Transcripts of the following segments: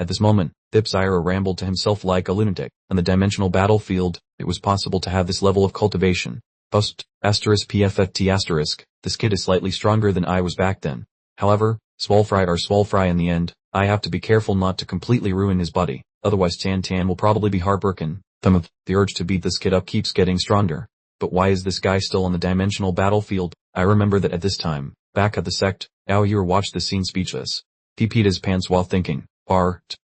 At this moment, Zyro rambled to himself like a lunatic. On the dimensional battlefield, it was possible to have this level of cultivation. Post, *PFFT*, this kid is slightly stronger than I was back then. However, swole fry in the end, I have to be careful not to completely ruin his body, otherwise Tan will probably be heartbroken. The urge to beat this kid up keeps getting stronger. But why is this guy still on the dimensional battlefield? I remember that at this time, back at the sect, Yahello watched the scene speechless. He peed his pants while thinking,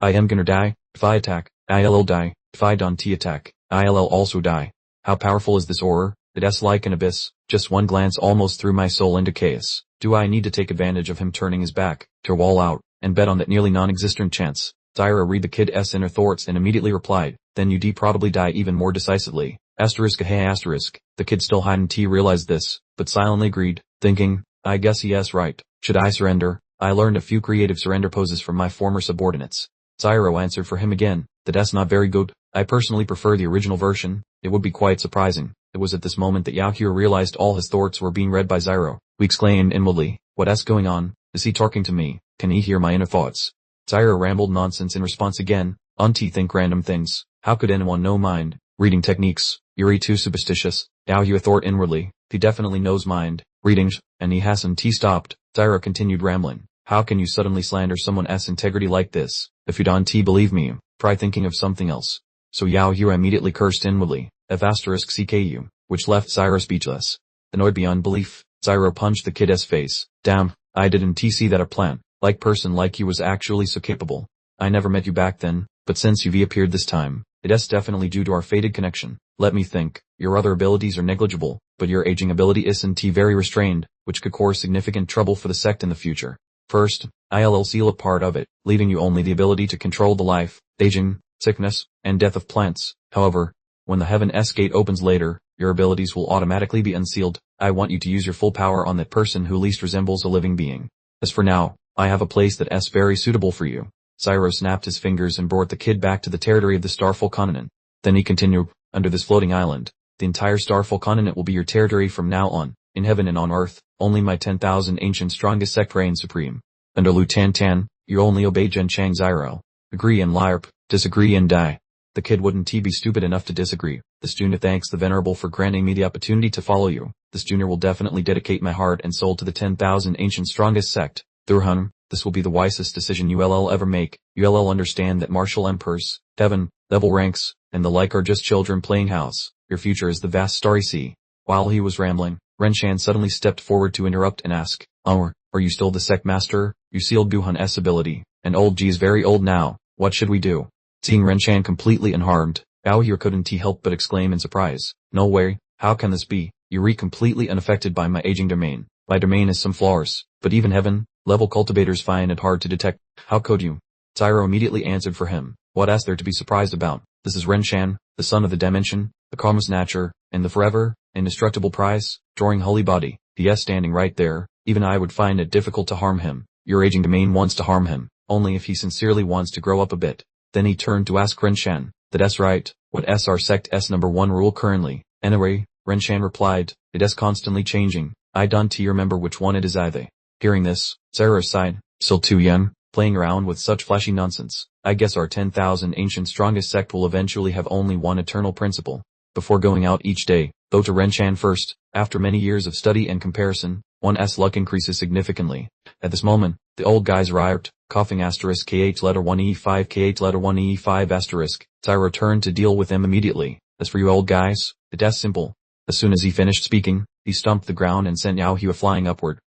I am gonna die, if I attack, I'll die, if I don't attack, I'll also die. How powerful is this aura? It's like an abyss, just one glance almost threw my soul into chaos. Do I need to take advantage of him turning his back, to wall out, and bet on that nearly non-existent chance? Zyro read the kid's inner thoughts and immediately replied, then you'd probably die even more decisively. The kid still hadn't realized this, but silently agreed, thinking, I guess yes right. Should I surrender? I learned a few creative surrender poses from my former subordinates. Zyro answered for him again, that's not very good. I personally prefer the original version. It would be quite surprising. It was at this moment that Yahello realized all his thoughts were being read by Zyro. We exclaimed inwardly, what's going on? Is he talking to me? Can he hear my inner thoughts? Zyro rambled nonsense in response again, think random things. How could anyone know mind reading techniques? You're too superstitious. Yahello thought inwardly. He definitely knows mind reading, and he hasn't stopped. Zyro continued rambling. How can you suddenly slander someone's integrity like this? If you don't believe me, try thinking of something else. So Yahello immediately cursed inwardly, *CKU, which left Zyro speechless. Annoyed beyond belief, Zyro punched the kid's face. Damn, I didn't see that a plant, like person like you was actually so capable. I never met you back then, but since you've appeared this time, it's definitely due to our fated connection. Let me think, your other abilities are negligible, but your aging ability isn't very restrained, which could cause significant trouble for the sect in the future. First, I'll seal a part of it, leaving you only the ability to control the life, aging, sickness, and death of plants. However, when the Heaven's Gate opens later, your abilities will automatically be unsealed. I want you to use your full power on that person who least resembles a living being. As for now, I have a place that's very suitable for you. Zyro snapped his fingers and brought the kid back to the territory of the Starfall continent. Then he continued, under this floating island, the entire Starfall continent will be your territory from now on. In heaven and on earth, only my 10,000 ancient strongest sect reign supreme. Under Tan, you only obey Gen Chang Zyro. Agree and LARP, disagree and die. The kid wouldn't be stupid enough to disagree. This junior thanks the Venerable for granting me the opportunity to follow you. This junior will definitely dedicate my heart and soul to the 10,000 ancient strongest sect. Thurhan, this will be the wisest decision you'll ever make. You'll understand that martial emperors, heaven, level ranks, and the like are just children playing house. Your future is the vast starry sea. While he was rambling, Renshan suddenly stepped forward to interrupt and ask, are you still the sect master? You sealed Guhan's ability, and old G is very old now. What should we do? Seeing Renshan completely unharmed, Yahello couldn't help but exclaim in surprise. No way, how can this be? You're completely unaffected by my aging domain. My domain has some flaws, but even heaven-level cultivators find it hard to detect. How could you? Zyro immediately answered for him. What is there to be surprised about? This is Renshan, the son of the dimension, the karma snatcher, and the forever, indestructible prize, drawing holy body. He standing right there. Even I would find it difficult to harm him. Your aging domain wants to harm him, only if he sincerely wants to grow up a bit. Then he turned to ask Renshan, that's right, what's our sect's number one rule currently? Anyway, Renshan replied, it's constantly changing. I don't remember which one it is either. Hearing this, Zyro sighed, still too young, playing around with such flashy nonsense. I guess our 10,000 ancient strongest sect will eventually have only one eternal principle. Before going out each day, go to Renshan first. After many years of study and comparison, one's luck increases significantly. At this moment, the old guys arrived, coughing *KH letter 1E5 KH letter 1E5 *. Zyro turned to deal with them immediately. As for you old guys, it's simple. As soon as he finished speaking, he stomped the ground and sent Yahello flying upward.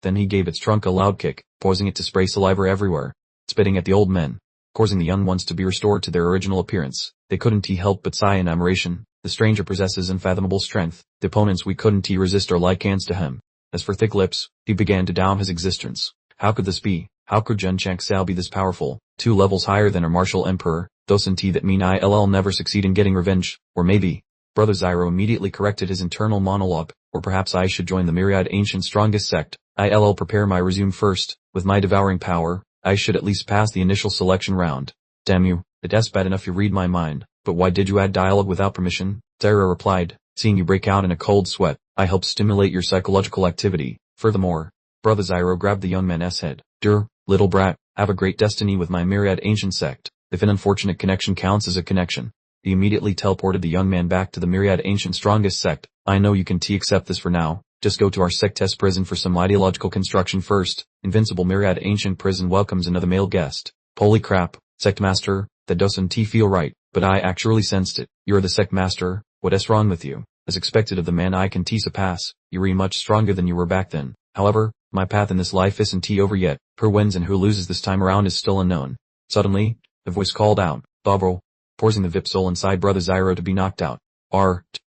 Then he gave its trunk a loud kick, causing it to spray saliva everywhere, spitting at the old men, causing the young ones to be restored to their original appearance. They couldn't help but sigh in admiration. The stranger possesses unfathomable strength. The opponents we couldn't resist are like ants to him. As for Thick Lips, he began to doubt his existence. How could this be? How could Gen Chang Sao be this powerful? 2 levels higher than a martial emperor. Doesn't that mean I'll never succeed in getting revenge? Or maybe. Brother Zyro immediately corrected his internal monologue. Or perhaps I should join the myriad ancient strongest sect. I'll prepare my resume first. With my devouring power, I should at least pass the initial selection round. Damn you, it's bad enough you read my mind, but why did you add dialogue without permission? Zyro replied, seeing you break out in a cold sweat, I help stimulate your psychological activity. Furthermore, Brother Zyro grabbed the young man's head. Little brat, Have a great destiny with my myriad ancient sect. If an unfortunate connection counts as a connection. He immediately teleported the young man back to the myriad ancient strongest sect. I know you can accept this for now. Just go to our sect test prison for some ideological construction first. Invincible myriad ancient prison welcomes another male guest. Holy crap, sect master, that doesn't feel right, but I actually sensed it. You're the sect master, what's wrong with you? As expected of the man I can surpass, you're much stronger than you were back then. However, my path in this life isn't over yet. Who wins and who loses this time around is still unknown. Suddenly, the voice called out, Bovril, forcing the VIP soul inside Brother Zyro to be knocked out.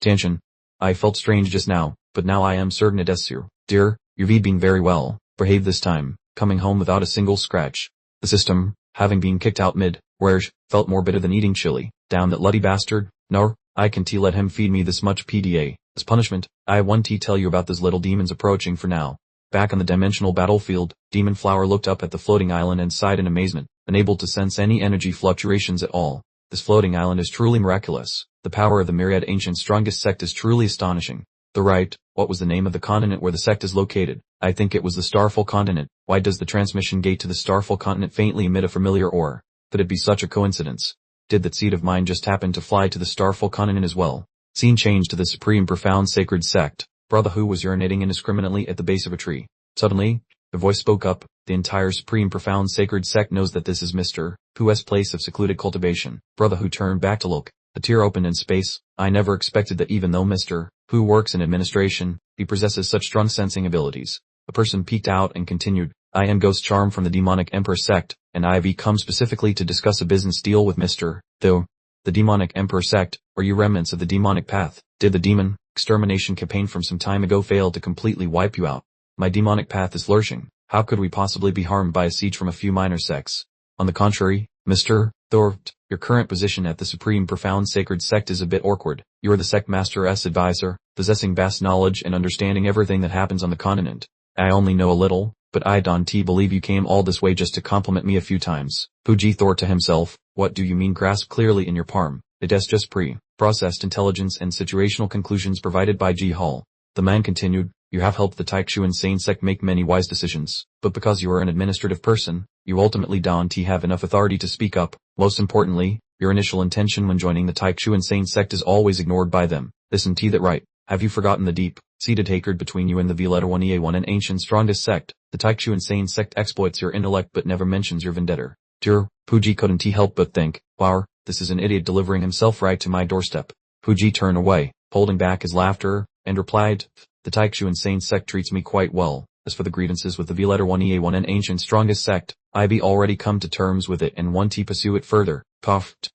Tension. I felt strange just now, but now I am certain it is you. Dear, you've been very well behaved this time, coming home without a single scratch. The system, having been kicked out mid-where, felt more bitter than eating chili. Down that bloody bastard. No, I can let him feed me this much PDA. As punishment, I want to tell you about those little demons approaching for now. Back on the dimensional battlefield, Demon Flower looked up at the floating island and sighed in amazement, unable to sense any energy fluctuations at all. This floating island is truly miraculous. The power of the myriad ancient strongest sect is truly astonishing. What was the name of the continent where the sect is located? I think it was the Starfall continent. Why does the transmission gate to the Starfall continent faintly emit a familiar aura? Could it be such a coincidence? Did that seed of mine just happen to fly to the Starfall continent as well? Scene change to the supreme profound sacred sect. Brother who was urinating indiscriminately at the base of a tree. Suddenly, the voice spoke up. The entire supreme profound sacred sect knows that this is Mr. Who's place of secluded cultivation. Brother who turned back to look. A tear opened in space. I never expected that even though Mr. Who works in administration, he possesses such strong sensing abilities. The person peeked out and continued, I am Ghost Charm from the Demonic Emperor sect, and I have come specifically to discuss a business deal with Mr. Though. The Demonic Emperor sect, are you remnants of the demonic path? Did the demon extermination campaign from some time ago fail to completely wipe you out? My demonic path is flourishing. How could we possibly be harmed by a siege from a few minor sects? On the contrary, Mr. Thor, your current position at the supreme profound sacred sect is a bit awkward. You are the sect master's advisor, possessing vast knowledge and understanding everything that happens on the continent. I only know a little, but I don't believe you came all this way just to compliment me a few times. Fuji thought to himself, what do you mean grasped clearly in your palm? It is just processed intelligence and situational conclusions provided by G. Hall. The man continued, you have helped the Taikshu insane sect make many wise decisions, but because you are an administrative person, you ultimately don't have enough authority to speak up. Most importantly, your initial intention when joining the Taikshu insane sect is always ignored by them. Isn't that right? Have you forgotten the deep-seated hatred between you and the V-1EA1 and ancient strongest sect? The Taikshu insane sect exploits your intellect but never mentions your vendetta. Dear, Puji couldn't help but think, wow, this is an idiot delivering himself right to my doorstep. Puji turned away, holding back his laughter, and replied, the Taikshu insane sect treats me quite well. As for the grievances with the V-1EA1 and ancient strongest sect, I be already come to terms with it and want to pursue it further. Puffed,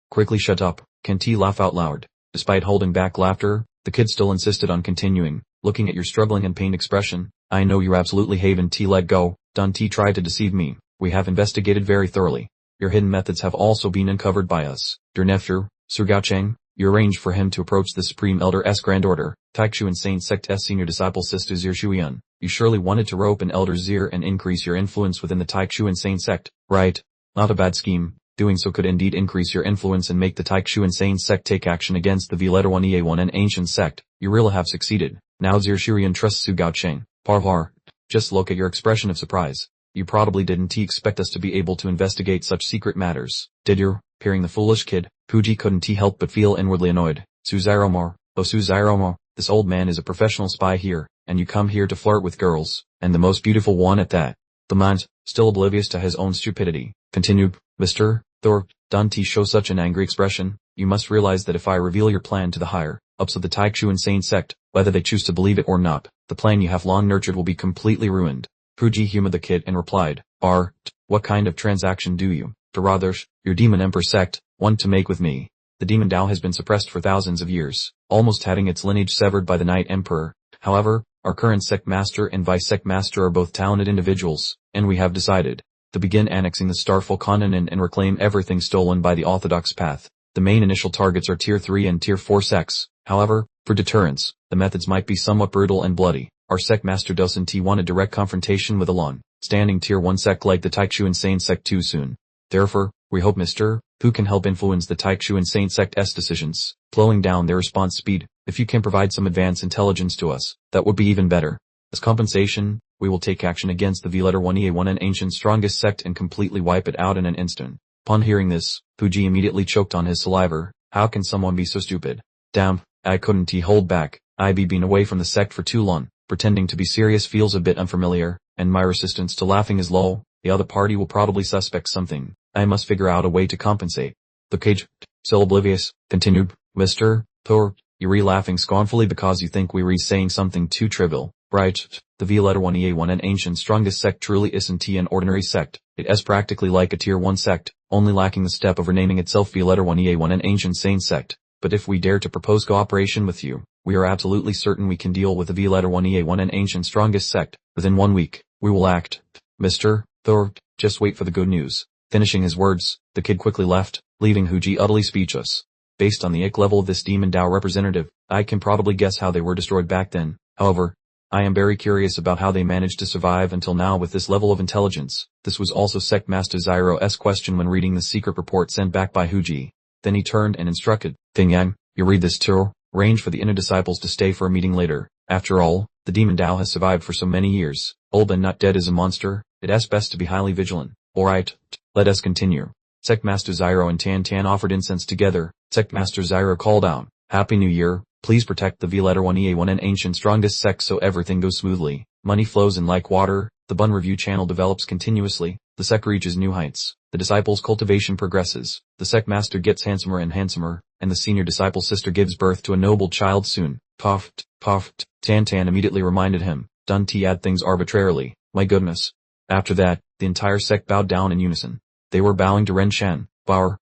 quickly shut up, can't laugh out loud. Despite holding back laughter, the kid still insisted on continuing, looking at your struggling and pained expression. I know you absolutely haven't let go, don't try to deceive me. We have investigated very thoroughly. Your hidden methods have also been uncovered by us. Your nephew, Surgao-Cheng, you arranged for him to approach the Supreme Elder S Grand Order, Taikshu Insane Sect S Senior Disciple Sister Zir Shuyan. You surely wanted to rope an Elder Zir and increase your influence within the Taikshu Insane Sect, right? Not a bad scheme. Doing so could indeed increase your influence and make the Taikshu Insane Sect take action against the V-1EA1 and Ancient Sect. You really have succeeded. Now Zir Shuyan trusts Surgao-Cheng. Parvar. Just look at your expression of surprise. You probably didn't expect us to be able to investigate such secret matters, did you? Peering the foolish kid, Puji couldn't help but feel inwardly annoyed. Suzairomo, oh Suzairomo, this old man is a professional spy here, and you come here to flirt with girls, and the most beautiful one at that. The man, still oblivious to his own stupidity, continued, Mr. Thor, don't show such an angry expression. You must realize that if I reveal your plan to the higher ups of the Taikshu Insane Sect, whether they choose to believe it or not, the plan you have long nurtured will be completely ruined. Puji humored the kid and replied, what kind of transaction do you, Dronzer, your Demon Emperor sect, want to make with me? The Demon Dao has been suppressed for thousands of years, almost having its lineage severed by the Night Emperor. However, our current sect master and vice sect master are both talented individuals, and we have decided to begin annexing the Starfall continent and reclaim everything stolen by the Orthodox path. The main initial targets are Tier 3 and Tier 4 sects. However, for deterrence, the methods might be somewhat brutal and bloody. Our sect master doesn't want a direct confrontation with a long-standing Tier 1 sect like the Taikshu Insane Sect too soon. Therefore, we hope Mr. Who can help influence the Taikshu Insane Sect's decisions, slowing down their response speed. If you can provide some advance intelligence to us, that would be even better. As compensation, we will take action against the V-1EA1 and ancient strongest sect and completely wipe it out in an instant. Upon hearing this, Fuji immediately choked on his saliva. How can someone be so stupid? Damn, I couldn't hold back. I be been away from the sect for too long. Pretending to be serious feels a bit unfamiliar, and my resistance to laughing is low. The other party will probably suspect something. I must figure out a way to compensate. The cage, still oblivious, continued, Mr. Thor, you're laughing scornfully because you think we saying something too trivial, right? The V-1EA1 and ancient strongest sect truly isn't an ordinary sect. It is practically like a tier 1 sect, only lacking the step of renaming itself V-1EA1 and ancient sane sect. But if we dare to propose cooperation with you, we are absolutely certain we can deal with the V-1EA1 and ancient strongest sect. Within 1 week, we will act. Mr. Thor, just wait for the good news. Finishing his words, the kid quickly left, leaving Huji utterly speechless. Based on the ick level of this demon Dao representative, I can probably guess how they were destroyed back then. However, I am very curious about how they managed to survive until now with this level of intelligence. This was also Sect Master Zyro's question when reading the secret report sent back by Huji. Then he turned and instructed, Ting Yang, you read this too. Arrange for the inner disciples to stay for a meeting later. After all, the demon Dao has survived for so many years. Old and not dead is a monster. It is best to be highly vigilant. Alright, let us continue. Sect Master Zyro and Tan Tan offered incense together. Sect Master Zyro called out, Happy New Year. Please protect the V-1EA1 and ancient strongest sect so everything goes smoothly. Money flows in like water. The Bun Review channel develops continuously. The sect reaches new heights. The disciples' cultivation progresses. The sect master gets handsomer and handsomer, and the senior disciple sister gives birth to a noble child soon. Puffed, puffed. Tan Tan immediately reminded him, Don't add things arbitrarily. My goodness. After that, the entire sect bowed down in unison. They were bowing to Ren Shan.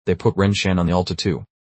They put Ren Shan on the altar too.